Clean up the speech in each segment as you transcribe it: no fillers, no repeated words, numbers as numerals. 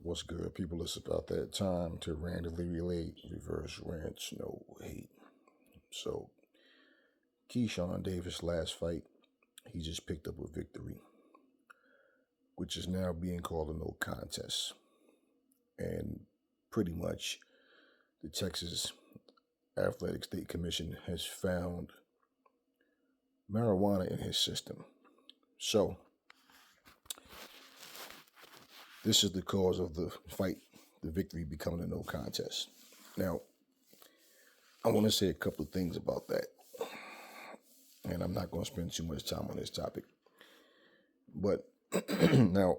What's good, people? It's about that time to randomly relate, reverse rants, no hate. So, Keyshawn Davis' last fight, he just picked up a victory, which is now being called a no contest. And pretty much, the Texas Athletic State Commission has found marijuana in his system. So, this is the cause of the fight, the victory becoming a no contest. Now, I want to say a couple of things about that, and I'm not going to spend too much time on this topic. But now,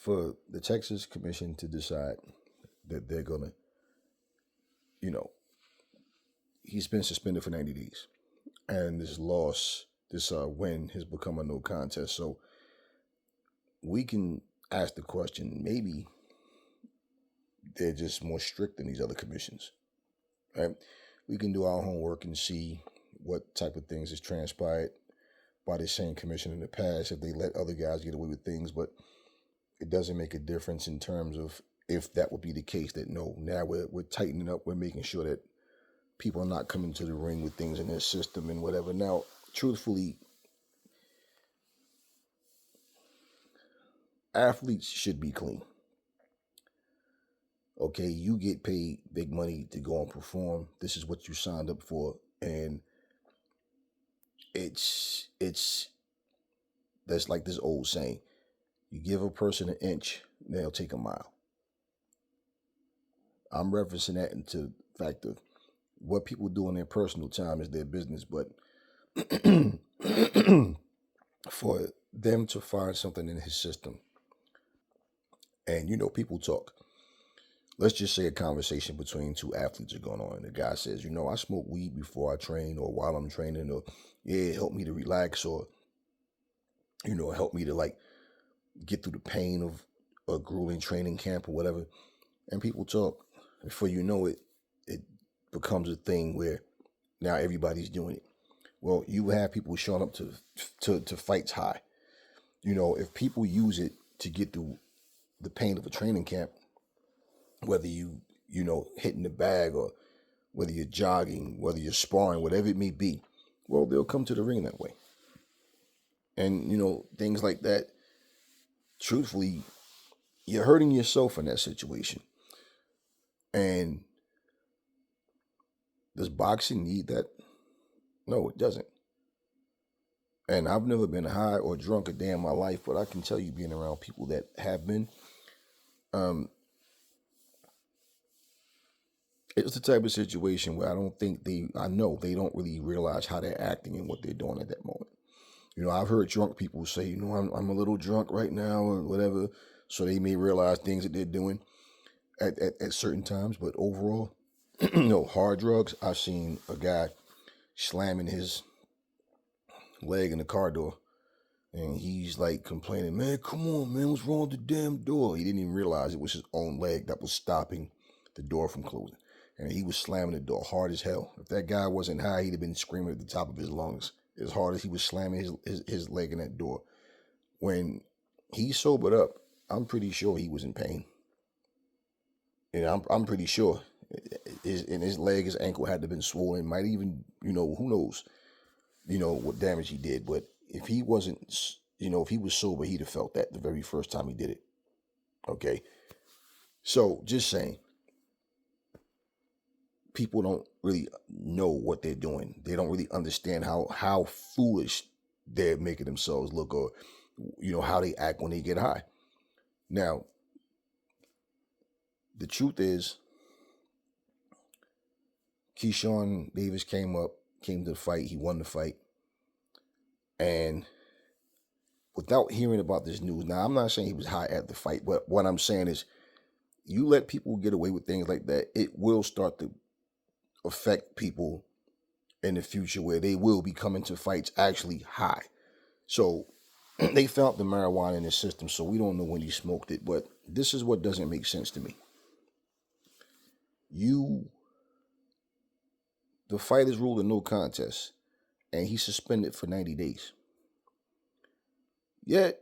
for the Texas Commission to decide that they're going to, you know, he's been suspended for 90 days, and this win has become a no contest. So we can ask the question, maybe they're just more strict than these other commissions, right? We can do our homework and see what type of things has transpired by the same commission in the past if they let other guys get away with things, but it doesn't make a difference in terms of if that would be the case. That no, now we're tightening up, we're making sure that people are not coming to the ring with things in their system and whatever. Now, truthfully, athletes should be clean. Okay, you get paid big money to go and perform. This is what you signed up for, and it's that's like this old saying: you give a person an inch, they'll take a mile. I'm referencing that into the fact of what people do in their personal time is their business, but for them to find something in his system, and people talk. Let's just say a conversation between two athletes are going on, and the guy says, I smoke weed before I train or while I'm training, or yeah, it helped me to relax, or help me to like get through the pain of a grueling training camp or whatever. And people talk. Before you know it, it becomes a thing where now everybody's doing it. Well, you have people showing up to fights high. If people use it to get through the pain of a training camp, whether hitting the bag or whether you're jogging, whether you're sparring, whatever it may be, well, they'll come to the ring that way. And, things like that, truthfully, you're hurting yourself in that situation. And does boxing need that? No, it doesn't. And I've never been high or drunk a day in my life, but I can tell you, being around people that have been, it's the type of situation where I know they don't really realize how they're acting and what they're doing at that moment. I've heard drunk people say, I'm a little drunk right now or whatever, so they may realize things that they're doing at certain times. But overall, hard drugs, I've seen a guy slamming his leg in the car door, and he's like complaining, man, come on, man, what's wrong with the damn door? He didn't even realize it was his own leg that was stopping the door from closing. And he was slamming the door hard as hell. If that guy wasn't high, he'd have been screaming at the top of his lungs as hard as he was slamming his leg in that door. When he sobered up, I'm pretty sure he was in pain. And I'm pretty sure his leg, his ankle had to have been swollen. Might even, who knows, what damage he did. But if he wasn't, if he was sober, he'd have felt that the very first time he did it. Okay? So, just saying. People don't really know what they're doing. They don't really understand how foolish they're making themselves look, or how they act when they get high. Now, the truth is, Keyshawn Davis came to the fight. He won the fight, and without hearing about this news, now I'm not saying he was high at the fight, but what I'm saying is, you let people get away with things like that, it will start to affect people in the future, where they will be coming to fights actually high. So they found the marijuana in his system, so we don't know when he smoked it, but this is what doesn't make sense to me. The fight is ruled a no contest, and he's suspended for 90 days. Yet,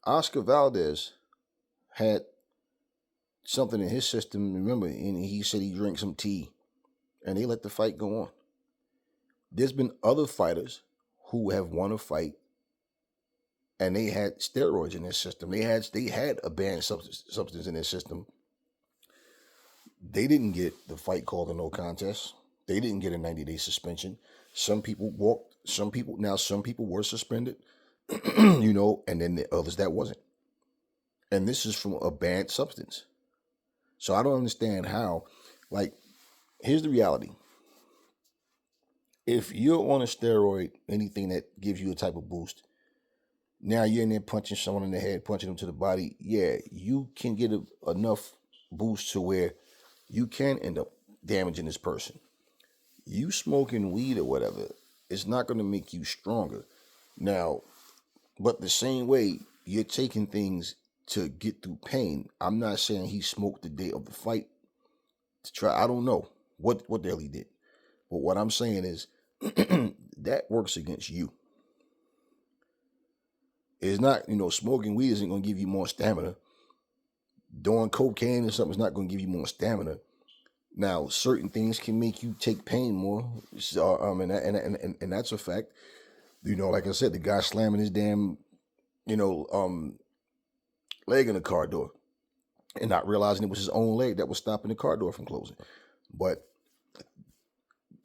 Oscar Valdez had something in his system. Remember, and he said he drank some tea, and they let the fight go on. There's been other fighters who have won a fight, and they had steroids in their system. They had a banned substance in their system. They didn't get the fight called a no contest. They didn't get a 90-day suspension. Some people walked. Some people were suspended, and then the others that wasn't. And this is from a banned substance. So I don't understand how. Like, here's the reality. If you're on a steroid, anything that gives you a type of boost, now you're in there punching someone in the head, punching them to the body. Yeah, you can get enough boost to where you can end up damaging this person. You smoking weed or whatever, it's not going to make you stronger. Now, but the same way you're taking things to get through pain. I'm not saying he smoked the day of the fight to try. I don't know what the hell he did. But what I'm saying is that works against you. It's not, smoking weed isn't going to give you more stamina. Doing cocaine or something is not going to give you more stamina. Now, certain things can make you take pain more. So, and that's a fact. Like I said, the guy slamming his damn, leg in the car door and not realizing it was his own leg that was stopping the car door from closing. But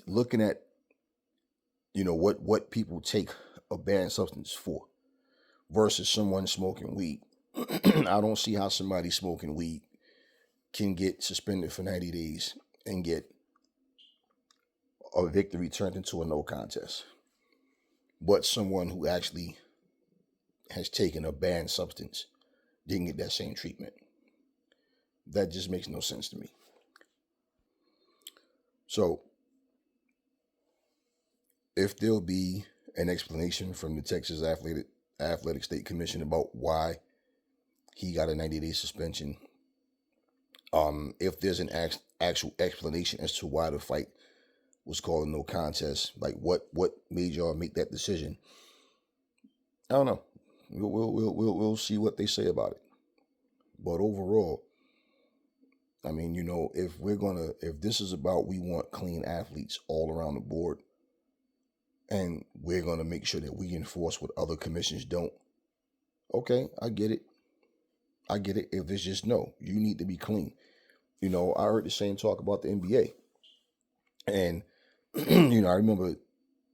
looking at, what people take a banned substance for versus someone smoking weed. I don't see how somebody smoking weed can get suspended for 90 days and get a victory turned into a no contest. But someone who actually has taken a banned substance didn't get that same treatment. That just makes no sense to me. So, if there'll be an explanation from the Texas Athletic State Commission about why he got a 90-day suspension, if there's an actual explanation as to why the fight was called a no contest, like what made y'all make that decision, I don't know. We'll see what they say about it. But overall, I mean, if this is about we want clean athletes all around the board, and we're gonna make sure that we enforce what other commissions don't. Okay, I get it. If it's just no, you need to be clean. I heard the same talk about the NBA. And, I remember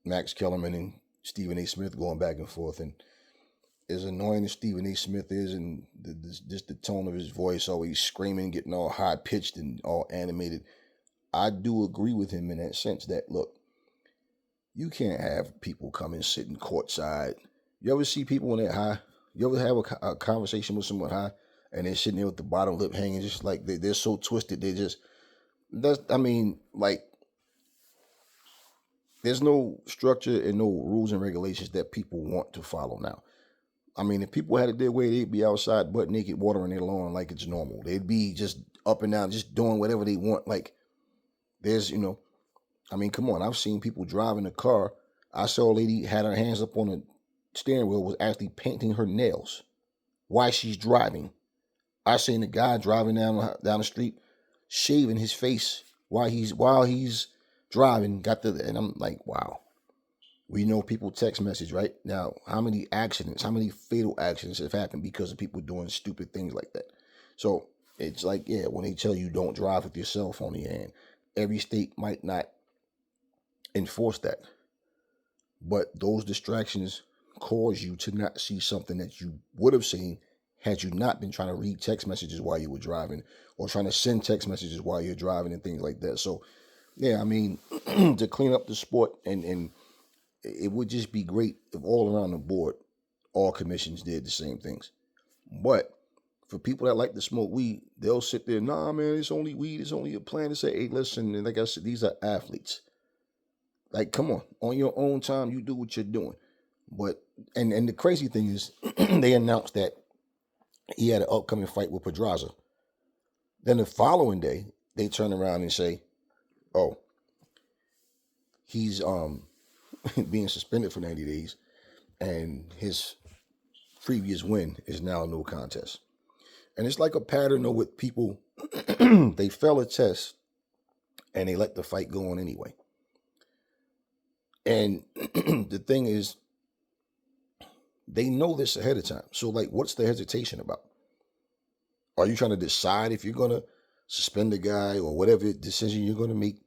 Max Kellerman and Stephen A. Smith going back and forth. And as annoying as Stephen A. Smith is, and just the tone of his voice, always screaming, getting all high pitched and all animated, I do agree with him in that sense that, look, you can't have people come and sit in courtside. You ever see people when they're high? You ever have a conversation with someone high and they're sitting there with the bottom lip hanging, just like they're so twisted. There's no structure and no rules and regulations that people want to follow now. I mean, if people had it their way, they'd be outside butt naked watering their lawn like it's normal. They'd be just up and down, just doing whatever they want. Like, come on. I've seen people driving a car. I saw a lady had her hands up on the steering wheel, was actually painting her nails while she's driving. I seen a guy driving down the street, shaving his face while he's driving. And I'm like, wow. We know people text message, right? Now, how many fatal accidents have happened because of people doing stupid things like that? So it's like, yeah, when they tell you don't drive with your cell phone in your hand, every state might not enforce that. But those distractions cause you to not see something that you would have seen had you not been trying to read text messages while you were driving or trying to send text messages while you're driving and things like that. So, yeah, to clean up the sport, and it would just be great if all around the board, all commissions did the same things. But for people that like to smoke weed, they'll sit there, nah, man, it's only weed. It's only a plan to say, hey, listen, and like I said, these are athletes. Like, come on your own time, you do what you're doing. But, and the crazy thing is, they announced that he had an upcoming fight with Pedraza. Then the following day, they turn around and say, oh, he's being suspended for 90 days, and his previous win is now no contest. And it's like a pattern of with people, they fail a test and they let the fight go on anyway. And the thing is, they know this ahead of time. So, like, what's the hesitation about? Are you trying to decide if you're going to suspend the guy or whatever decision you're going to make?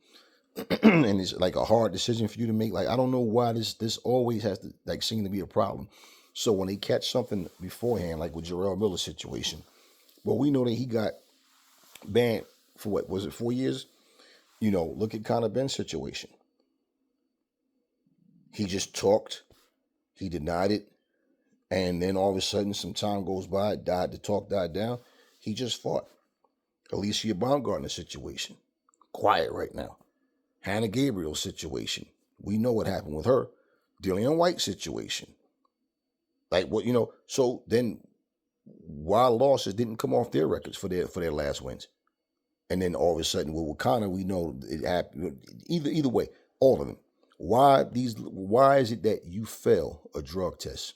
And it's like a hard decision for you to make. Like, I don't know why this always has to like seem to be a problem. So when they catch something beforehand, like with Jarrell Miller's situation, well, we know that he got banned for what was it, 4 years? Look at Conor Benn's situation. He just talked, he denied it, and then all of a sudden, some time goes by, the talk died down. He just fought. Alicia Baumgartner situation, quiet right now. Hannah Gabriel's situation, we know what happened with her. Dillian White situation, like what So then, why losses didn't come off their records for their last wins, and then all of a sudden, with Connor, we know it happened. Either way, all of them. Why is it that you fail a drug test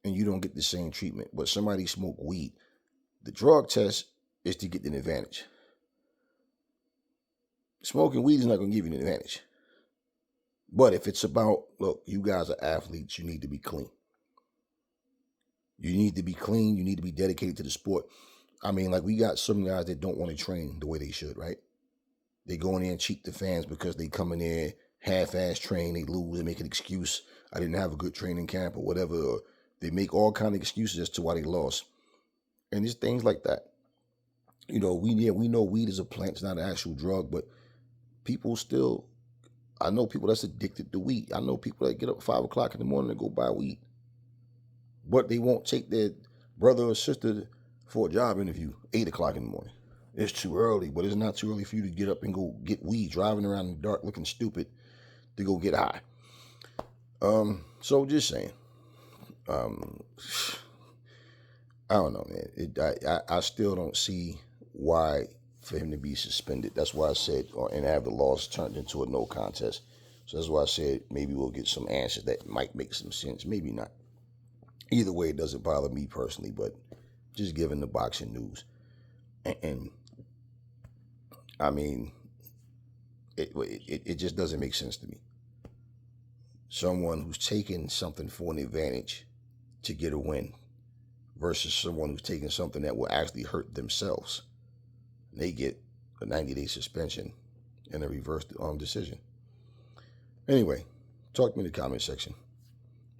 and you don't get the same treatment, but somebody smoked weed? The drug test is to get an advantage. Smoking weed is not going to give you an advantage. But if it's about, look, you guys are athletes, you need to be clean. You need to be clean. You need to be dedicated to the sport. I mean, like, we got some guys that don't want to train the way they should, right? They go in there and cheat the fans because they come in there half-ass train, they lose, they make an excuse. I didn't have a good training camp or whatever. Or they make all kind of excuses as to why they lost. And there's things like that. We know weed is a plant, it's not an actual drug, but people still, I know people that's addicted to weed. I know people that get up at 5 o'clock in the morning and go buy weed. But they won't take their brother or sister for a job interview 8 o'clock in the morning. It's too early, but it's not too early for you to get up and go get weed, driving around in the dark looking stupid to go get high. So just saying. I don't know, man. I still don't see why for him to be suspended. That's why I said, and have the loss turned into a no contest. So that's why I said maybe we'll get some answers that might make some sense. Maybe not. Either way, it doesn't bother me personally, but just giving the boxing news. And I mean, it just doesn't make sense to me. Someone who's taking something for an advantage to get a win versus someone who's taking something that will actually hurt themselves. They get a 90-day suspension and a reverse decision. Anyway, talk to me in the comment section.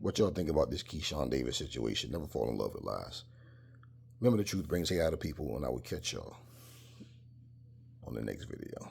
What y'all think about this Keyshawn Davis situation? Never fall in love with lies. Remember, the truth brings hate out of people, and I will catch y'all on the next video.